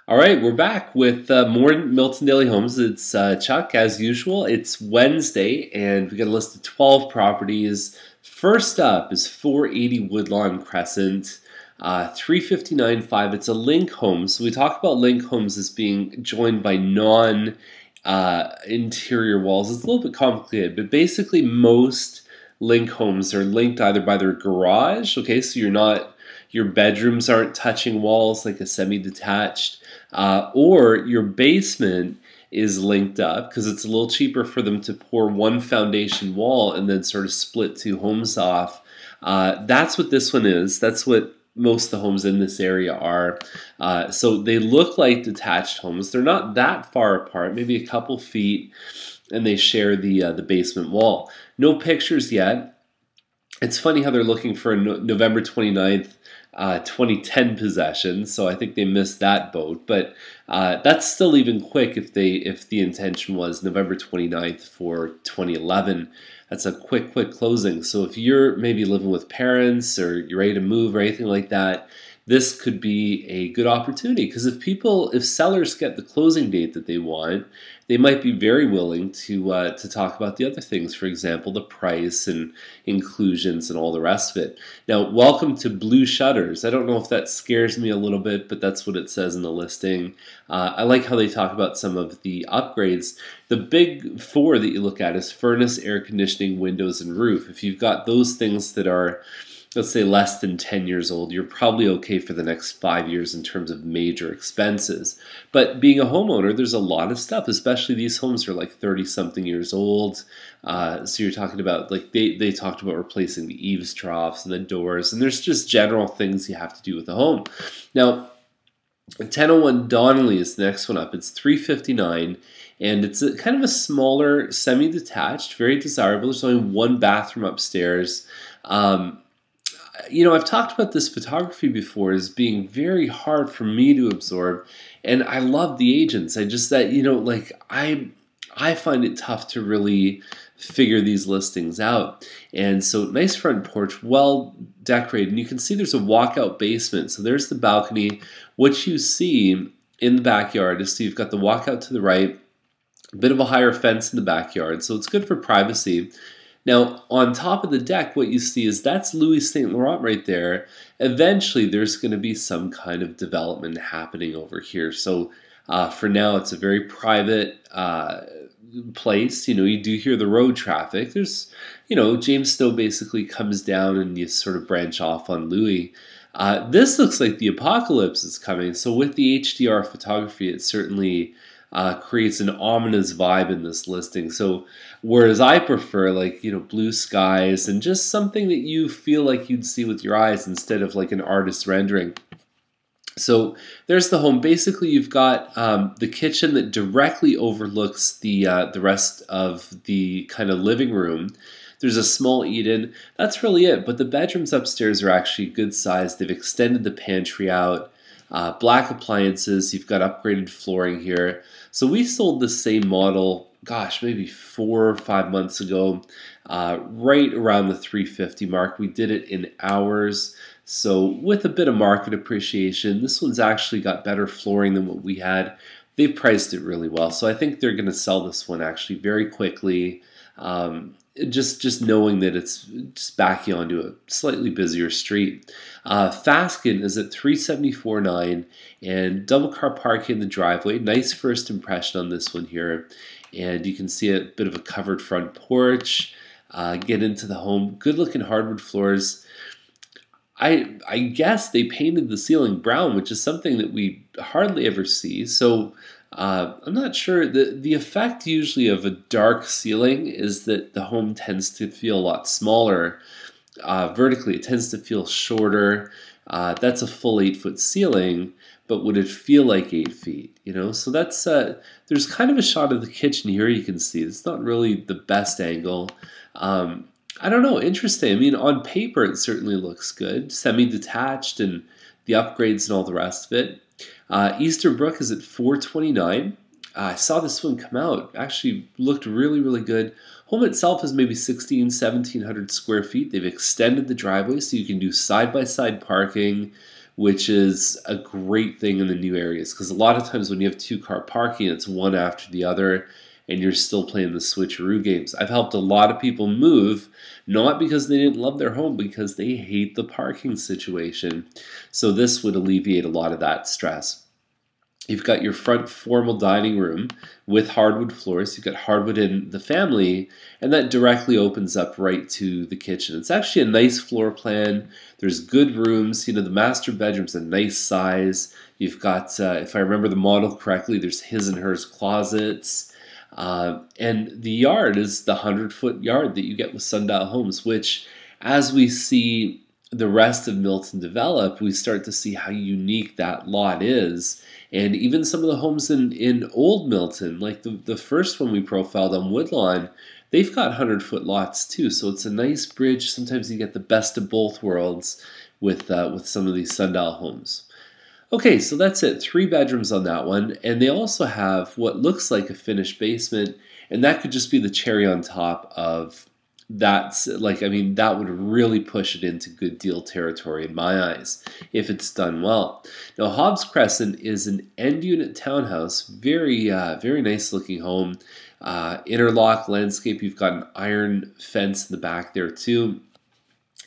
All right, we're back with more Milton Daily Homes. It's Chuck, as usual. It's Wednesday, and we got a list of 12 properties. First up is 480 Woodlawn Crescent, 359.5. It's a link home. So we talk about link homes as being joined by non-interior walls. It's a little bit complicated, but basically most link homes are linked either by their garage. Okay, so your bedrooms aren't touching walls like a semi-detached, or your basement is linked up because it's a little cheaper for them to pour one foundation wall and then sort of split two homes off. That's what this one is. That's what most of the homes in this area are. So they look like detached homes. They're not that far apart, maybe a couple feet, and they share the basement wall. No pictures yet. It's funny how they're looking for a November 29th, 2010 possession, so I think they missed that boat. But that's still even quick if the intention was November 29th for 2011. That's a quick closing. So if you're maybe living with parents or you're ready to move or anything like that, this could be a good opportunity, because if sellers get the closing date that they want, they might be very willing to talk about the other things. For example, the price and inclusions and all the rest of it. Now, welcome to blue shutters. I don't know if that scares me a little bit, but that's what it says in the listing. I like how they talk about some of the upgrades. The big four that you look at is furnace, air conditioning, windows, and roof. If you've got those things that are, let's say, less than 10 years old, you're probably okay for the next 5 years in terms of major expenses. But being a homeowner, there's a lot of stuff, especially these homes are like 30-something years old. So you're talking about, like, they talked about replacing the eaves troughs and the doors, and there's just general things you have to do with the home. Now, 1001 Donnelly is the next one up. It's 359, and it's kind of a smaller, semi-detached, very desirable. There's only one bathroom upstairs. I've talked about this photography before as being very hard for me to absorb, and I love the agents. I find it tough to really figure these listings out. And so, nice front porch, well decorated, and you can see there's a walkout basement. So there's the balcony. What you see in the backyard is, so you've got the walkout to the right, a bit of a higher fence in the backyard, so it's good for privacy. Now, on top of the deck, what you see is that's Louis St. Laurent right there. Eventually, there's going to be some kind of development happening over here. So for now, it's a very private place. You do hear the road traffic. There's, James Snow basically comes down and you sort of branch off on Louis. This looks like the apocalypse is coming. So with the HDR photography, it certainly creates an ominous vibe in this listing. So whereas I prefer, blue skies and just something that you feel like you'd see with your eyes instead of like an artist's rendering. So there's the home. Basically, you've got the kitchen that directly overlooks the rest of the kind of living room. There's a small eat-in. That's really it. But the bedrooms upstairs are actually good size. They've extended the pantry out. Black appliances. You've got upgraded flooring here. So we sold the same model, gosh, maybe 4 or 5 months ago, right around the 350 mark. We did it in hours. So with a bit of market appreciation, this one's actually got better flooring than what we had. They priced it really well. So I think they're going to sell this one actually very quickly. Just knowing that it's just backing onto a slightly busier street. Fasken is at 374.9, and double car parking in the driveway. Nice first impression on this one here. And you can see a bit of a covered front porch. Get into the home. Good looking hardwood floors. I guess they painted the ceiling brown, which is something that we hardly ever see. So I'm not sure. The effect usually of a dark ceiling is that the home tends to feel a lot smaller. Vertically, it tends to feel shorter. That's a full 8-foot ceiling, but would it feel like 8 feet? So that's there's kind of a shot of the kitchen here. You can see it's not really the best angle. I don't know. Interesting. I mean, on paper, it certainly looks good. Semi-detached and the upgrades and all the rest of it. Brook is at 429. I saw this one come out. Actually looked really good. Home itself is maybe 1,700 square feet. They've extended the driveway so you can do side-by-side parking which is a great thing in the new areas, because a lot of times when you have two-car parking, it's one after the other, and you're still playing the switcheroo games. I've helped a lot of people move, not because they didn't love their home, because they hate the parking situation. So this would alleviate a lot of that stress. You've got your front formal dining room with hardwood floors. You've got hardwood in the family, and that directly opens up right to the kitchen. It's actually a nice floor plan. There's good rooms. You know, the master bedroom's a nice size. You've got, if I remember the model correctly, there's his and hers closets. And the yard is the 100-foot yard that you get with Sundial Homes, which, as we see the rest of Milton develop, we start to see how unique that lot is. And even some of the homes in Old Milton, like the first one we profiled on Woodlawn, they've got 100-foot lots too. So it's a nice bridge. Sometimes you get the best of both worlds with some of these Sundial homes. Okay, so that's it. 3 bedrooms on that one. And they also have what looks like a finished basement. And that could just be the cherry on top of that's like, I mean, that would really push it into good deal territory in my eyes if it's done well. Now, Hobbs Crescent is an end unit townhouse, very nice looking home. Interlock landscape. You've got an iron fence in the back there too.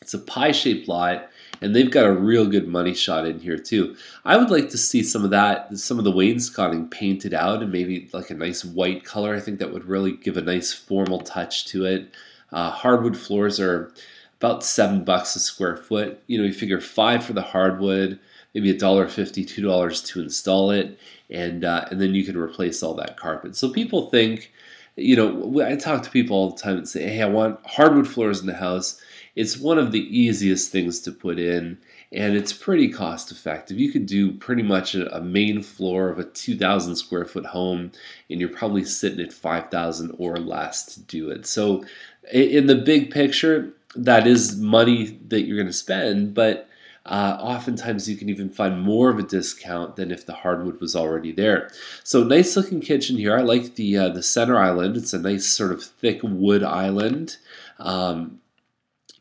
It's a pie-shaped lot, and they've got a real good money shot in here too. I would like to see some of that, some of the wainscoting painted out and maybe like a nice white color. I think that would really give a nice formal touch to it. Hardwood floors are about $7 a square foot. You know, you figure $5 for the hardwood, maybe $1.50, $2 to install it, and then you can replace all that carpet. So people think, you know, I talk to people all the time and say, hey, I want hardwood floors in the house. It's one of the easiest things to put in, and it's pretty cost effective. You could do pretty much a main floor of a 2,000 square foot home, and you're probably sitting at $5,000 or less to do it. So in the big picture, that is money that you're going to spend, but oftentimes you can even find more of a discount than if the hardwood was already there. So nice looking kitchen here. I like the center island. It's a nice sort of thick wood island.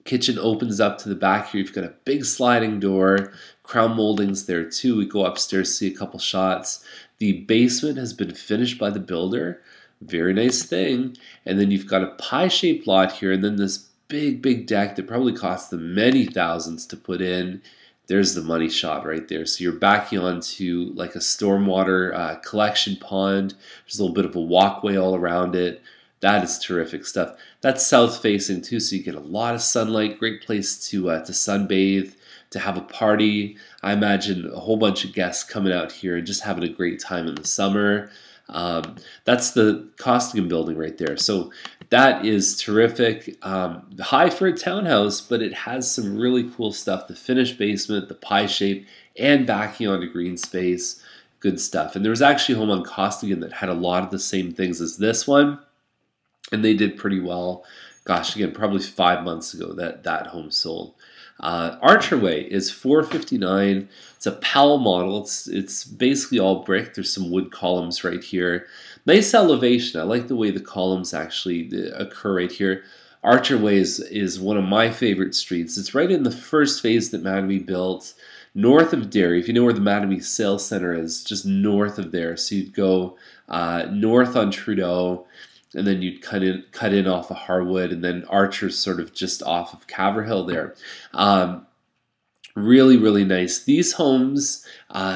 Kitchen opens up to the back here. You've got a big sliding door, crown moldings there too. We go upstairs, see a couple shots. The basement has been finished by the builder. Very nice thing. And then you've got a pie-shaped lot here, and then this big deck that probably cost them many thousands to put in. There's the money shot right there. So you're backing onto like a stormwater collection pond. There's a little bit of a walkway all around it. That is terrific stuff. That's south facing too, so you get a lot of sunlight. Great place to sunbathe, to have a party. I imagine a whole bunch of guests coming out here and just having a great time in the summer. That's the Costigan building right there. So that is terrific. High for a townhouse, but it has some really cool stuff. The finished basement, the pie shape, and backing onto green space. Good stuff. And there was actually a home on Costigan that had a lot of the same things as this one, and they did pretty well. Gosh, again, probably 5 months ago that home sold. Archerway is $459. It's a Powell model. It's basically all brick. There's some wood columns right here. Nice elevation. I like the way the columns actually occur right here. Archerway is one of my favorite streets. It's right in the first phase that Mattamy built, north of Derry. If you know where the Mattamy Sales Center is, just north of there. So you'd go north on Trudeau, and then you'd cut in off of Harwood, and then Archer's sort of just off of Caverhill there. Really nice. These homes,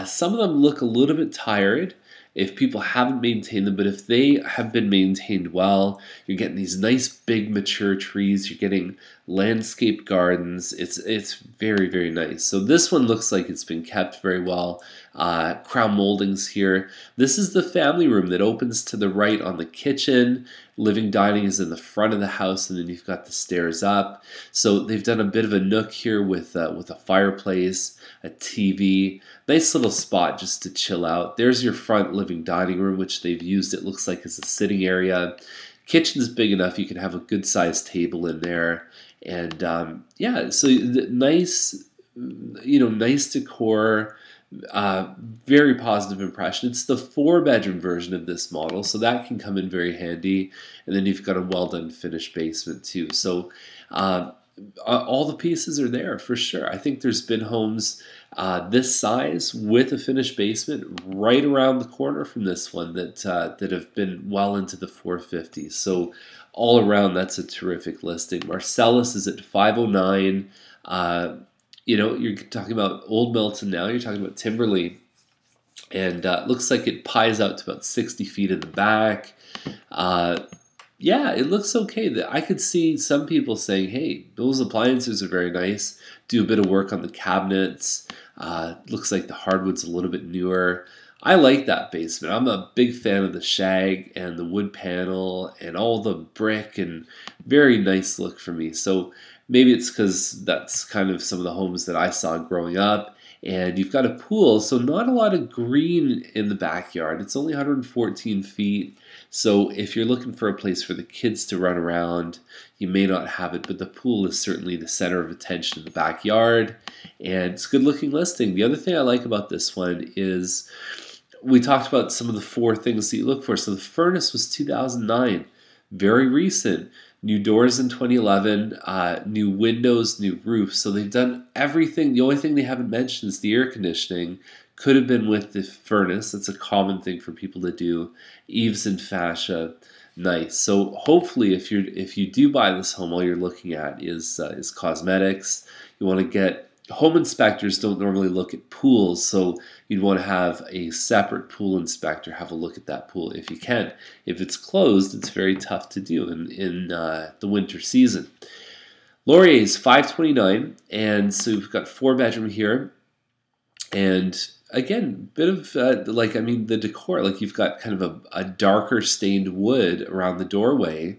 some of them look a little bit tired if people haven't maintained them, but if they have been maintained well, you're getting these nice big mature trees, you're getting landscape gardens. It's very nice. So this one looks like it's been kept very well. Crown moldings here. This is the family room that opens to the right on the kitchen. Living dining is in the front of the house, and then you've got the stairs up. So they've done a bit of a nook here with a fireplace, a TV. Nice little spot just to chill out. There's your front living dining room, which they've used, it looks like, as a sitting area. Kitchen's big enough you can have a good sized table in there. And yeah, so nice, nice decor. Very positive impression. It's the 4-bedroom version of this model, so that can come in very handy. And then you've got a well done finished basement too. So all the pieces are there for sure. I think there's been homes this size with a finished basement right around the corner from this one that have been well into the 450s. So all around, that's a terrific listing. Marcellus is at 509. You're talking about Old Milton now. You're talking about Timberley, and it looks like it pies out to about 60 feet in the back. Yeah, it looks okay. I could see some people saying, hey, those appliances are very nice. Do a bit of work on the cabinets. Looks like the hardwood's a little bit newer. I like that basement. I'm a big fan of the shag and the wood panel and all the brick, and very nice look for me. So maybe it's because that's kind of some of the homes that I saw growing up. And you've got a pool, so not a lot of green in the backyard. It's only 114 feet. So if you're looking for a place for the kids to run around, you may not have it, but the pool is certainly the center of attention in the backyard. And it's a good looking listing. The other thing I like about this one is we talked about some of the 4 things that you look for. So the furnace was 2009, very recent. New doors in 2011, new windows, new roof. So they've done everything. The only thing they haven't mentioned is the air conditioning. Could have been with the furnace. That's a common thing for people to do. Eaves and fascia, nice. So hopefully, if you do buy this home, all you're looking at is cosmetics. You want to get home inspectors don't normally look at pools, so you'd want to have a separate pool inspector have a look at that pool if you can. If it's closed, it's very tough to do in the winter season. Laurier is 529, and so we've got 4-bedroom here, and again, bit of the decor, like you've got kind of a darker stained wood around the doorway,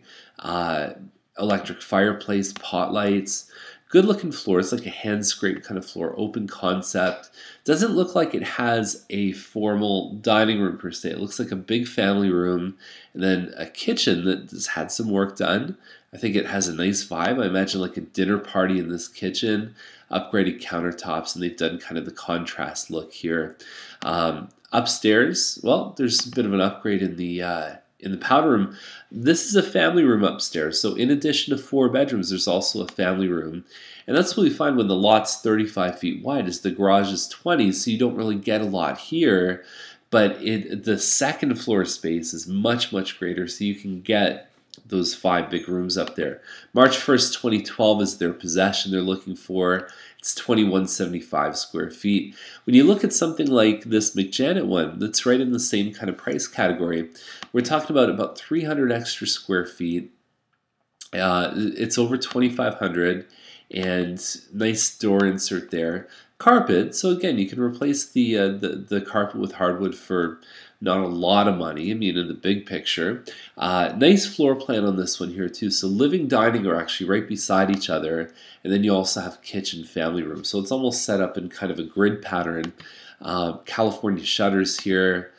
electric fireplace, pot lights. Good looking floor. It's like a hand scrape kind of floor, open concept. Doesn't look like it has a formal dining room per se. It looks like a big family room, and then a kitchen that has had some work done. I think it has a nice vibe. I imagine like a dinner party in this kitchen, upgraded countertops, and they've done kind of the contrast look here. Upstairs, well, there's a bit of an upgrade in the powder room. This is a family room upstairs. So in addition to 4 bedrooms, there's also a family room. And that's what we find when the lot's 35 feet wide, is the garage is 20, so you don't really get a lot here. But the second floor space is much, much greater, so you can get those 5 big rooms up there. March 1st, 2012 is their possession they're looking for. It's 2175 square feet. When you look at something like this McJanet one, that's right in the same kind of price category, we're talking about 300 extra square feet. It's over 2,500, and nice door insert there. Carpet, so again, you can replace the carpet with hardwood for not a lot of money, I mean, in the big picture. Nice floor plan on this one here too. So living, dining are actually right beside each other, and then you also have kitchen, family room. So it's almost set up in kind of a grid pattern. California shutters here.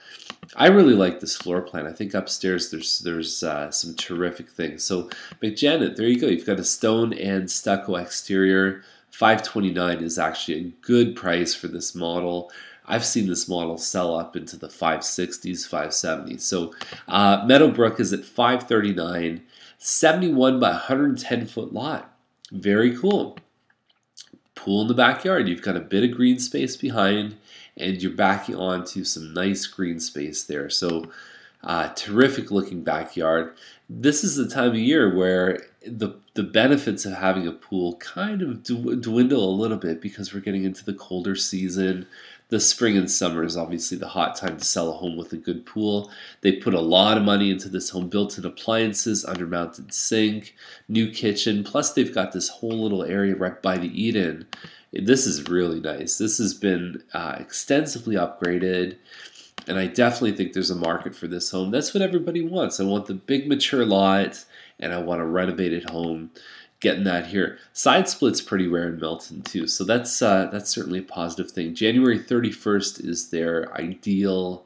I really like this floor plan. I think upstairs there's some terrific things. So McJanet, there you go. You've got a stone and stucco exterior. $529 is actually a good price for this model. I've seen this model sell up into the 560s, 570s. So Meadowbrook is at $539, 71 by 110 foot lot. Very cool. Pool in the backyard. You've got a bit of green space behind, and you're backing onto some nice green space there. So terrific looking backyard. This is the time of year where the benefits of having a pool kind of dwindle a little bit, because we're getting into the colder season. The spring and summer is obviously the hot time to sell a home with a good pool. They put a lot of money into this home, built-in appliances, under-mounted sink, new kitchen, plus they've got this whole little area right by the eat-in. This is really nice. This has been extensively upgraded, and I definitely think there's a market for this home. That's what everybody wants. I want the big mature lot, and I want a renovated home. Getting that here. Side split's pretty rare in Milton too, so that's certainly a positive thing. January 31st is their ideal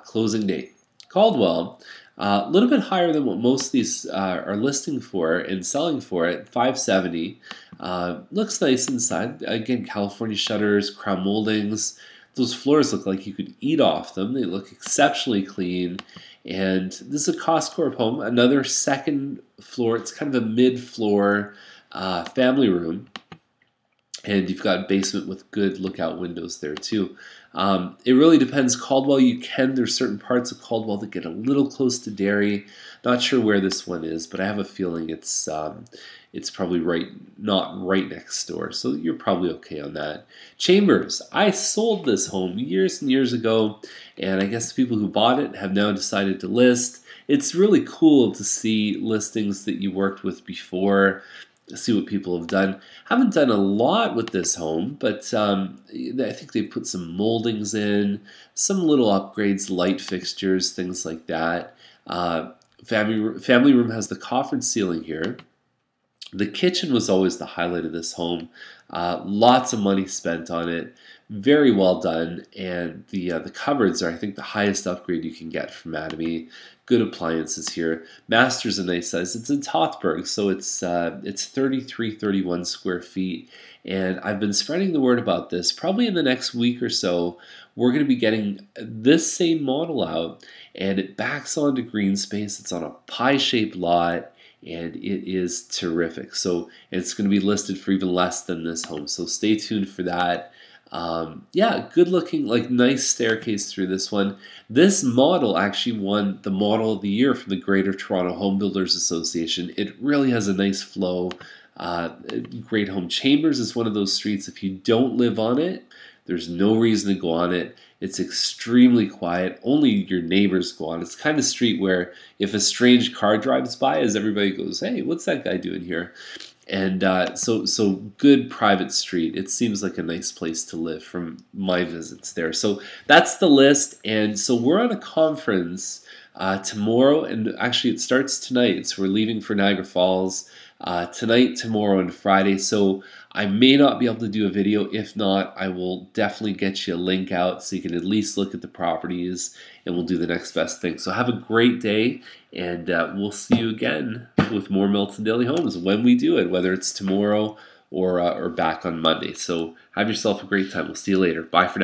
closing date. Caldwell, a little bit higher than what most of these are listing for and selling for at $570. Looks nice inside. Again, California shutters, crown moldings. Those floors look like you could eat off them. They look exceptionally clean. And this is a Coscorp home, another second floor. It's kind of a mid-floor family room. And you've got a basement with good lookout windows there too. It really depends. Caldwell, there's certain parts of Caldwell that get a little close to Derry. Not sure where this one is, but I have a feeling it's probably not right next door. So you're probably okay on that. Chambers, I sold this home years and years ago, and I guess the people who bought it have now decided to list. It's really cool to see listings that you worked with before, see what people have done. Haven't done a lot with this home, but I think they put some moldings in, some little upgrades, light fixtures, things like that. Family room has the coffered ceiling here. The kitchen was always the highlight of this home. Lots of money spent on it. Very well done, and the cupboards are, I think, the highest upgrade you can get from Mattamy. Good appliances here. Master's a nice size. It's in Tothburg, so it's 31 square feet. And I've been spreading the word about this. Probably in the next week or so, we're going to be getting this same model out, and it backs onto green space. It's on a pie-shaped lot, and it is terrific. So it's going to be listed for even less than this home. So stay tuned for that. Yeah, good looking, like nice staircase through this one. This model actually won the Model of the Year from the Greater Toronto Home Builders Association. It really has a nice flow. Great home. Chambers is one of those streets, if you don't live on it, there's no reason to go on it. It's extremely quiet. Only your neighbors go on. It's the kind of street where if a strange car drives by, as everybody goes, hey, what's that guy doing here? And so good private street. It seems like a nice place to live from my visits there. So that's the list. And so we're on a conference tomorrow, and actually it starts tonight. So we're leaving for Niagara Falls tonight, tomorrow, and Friday. So I may not be able to do a video. If not, I will definitely get you a link out so you can at least look at the properties, and we'll do the next best thing. So have a great day, and we'll see you again with more Milton Daily Homes when we do it, whether it's tomorrow or back on Monday. So have yourself a great time. We'll see you later. Bye for now.